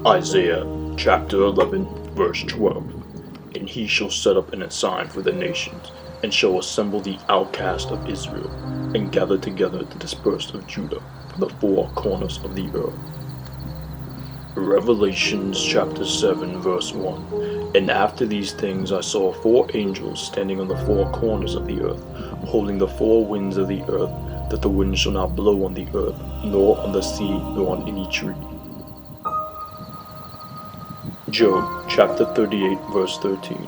Isaiah chapter 11, verse 12. And he shall set up an ensign for the nations, and shall assemble the outcast of Israel, and gather together the dispersed of Judah from the four corners of the earth. Revelations chapter 7, verse 1. And after these things I saw four angels standing on the four corners of the earth, holding the four winds of the earth, that the wind shall not blow on the earth, nor on the sea, nor on any tree. Job chapter 38, verse 13.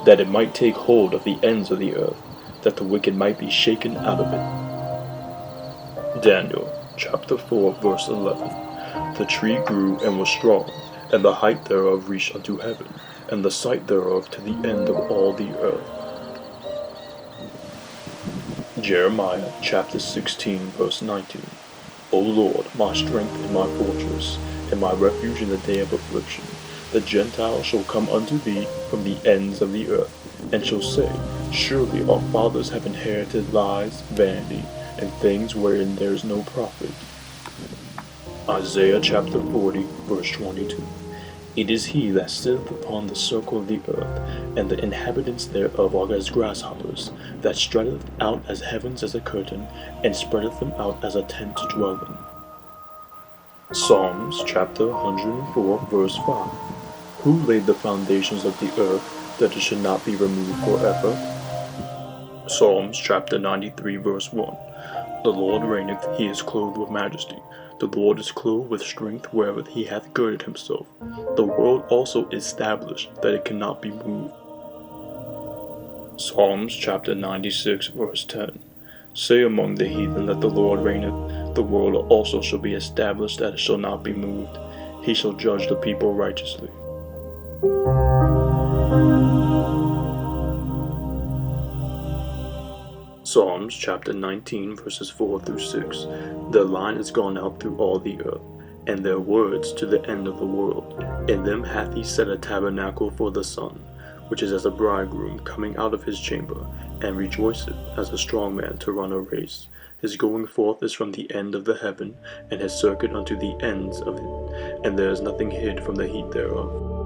That it might take hold of the ends of the earth, that the wicked might be shaken out of it. Daniel chapter 4, verse 11. The tree grew and was strong, and the height thereof reached unto heaven, and the sight thereof to the end of all the earth. Jeremiah chapter 16, verse 19. O Lord, my strength and my fortress, and my refuge in the day of affliction, the Gentiles shall come unto thee from the ends of the earth, and shall say, Surely our fathers have inherited lies, vanity, and things wherein there is no profit. Isaiah chapter 40, verse 22. It is he that sitteth upon the circle of the earth, and the inhabitants thereof are as grasshoppers, that stretcheth out as heavens as a curtain, and spreadeth them out as a tent to dwell in. Psalms chapter 104, verse 5. Who laid the foundations of the earth, that it should not be removed forever? Psalms chapter 93, verse 1. The Lord reigneth, he is clothed with majesty. The Lord is clothed with strength wherewith he hath girded himself. The world also is established, that it cannot be moved. Psalms chapter 96, verse 10. Say among the heathen that the Lord reigneth. The world also shall be established, that it shall not be moved. He shall judge the people righteously. Psalms chapter 19, verses 4 through 6. Their line is gone out through all the earth, and their words to the end of the world. In them hath he set a tabernacle for the sun, which is as a bridegroom coming out of his chamber, and rejoiceth as a strong man to run a race. His going forth is from the end of the heaven, and his circuit unto the ends of it, and there is nothing hid from the heat thereof.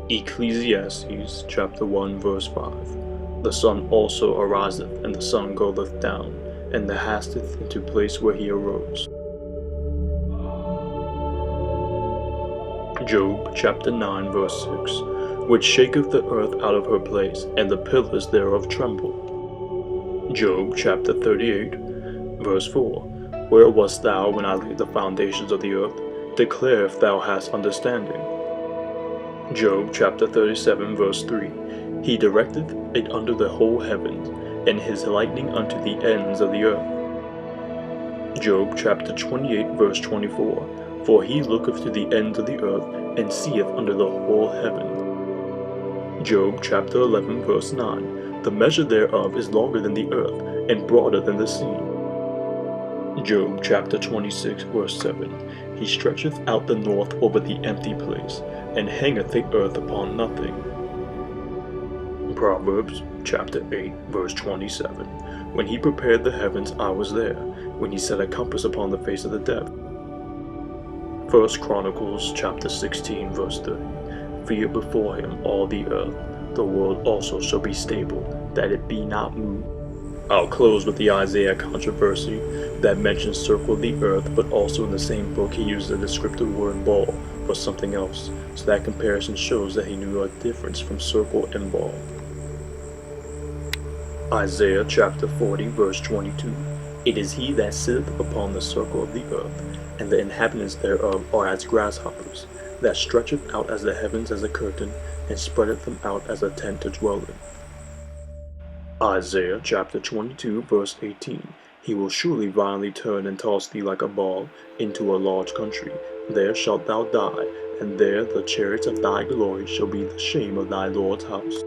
Ecclesiastes chapter 1, verse 5. The sun also ariseth, and the sun goeth down, and the hasteth into place where he arose. Job chapter 9, verse 6. Which shaketh the earth out of her place, and the pillars thereof tremble. Job chapter 38, verse 4. Where wast thou when I laid the foundations of the earth? Declare if thou hast understanding. Job chapter 37, verse 3. He directeth it under the whole heavens, and his lightning unto the ends of the earth. Job chapter 28, verse 24. For he looketh to the ends of the earth, and seeth under the whole heaven. Job chapter 11, verse 9. The measure thereof is longer than the earth, and broader than the sea. Job chapter 26, verse 7. He stretcheth out the north over the empty place, and hangeth the earth upon nothing. Proverbs chapter 8, verse 27. When he prepared the heavens, I was there, when he set a compass upon the face of the depth. 1 Chronicles chapter 16, verse 30. Fear before him all the earth, the world also shall be stable, that it be not moved. I'll close with the Isaiah controversy that mentions circle the earth, but also in the same book he used the descriptive word ball for something else, so that comparison shows that he knew a difference from circle and ball. Isaiah chapter 40, verse 22. It is he that sitteth upon the circle of the earth, and the inhabitants thereof are as grasshoppers, that stretcheth out as the heavens as a curtain, and spreadeth them out as a tent to dwell in. Isaiah chapter 22, verse 18. He will surely violently turn and toss thee like a ball into a large country. There shalt thou die, and there the chariots of thy glory shall be the shame of thy Lord's house.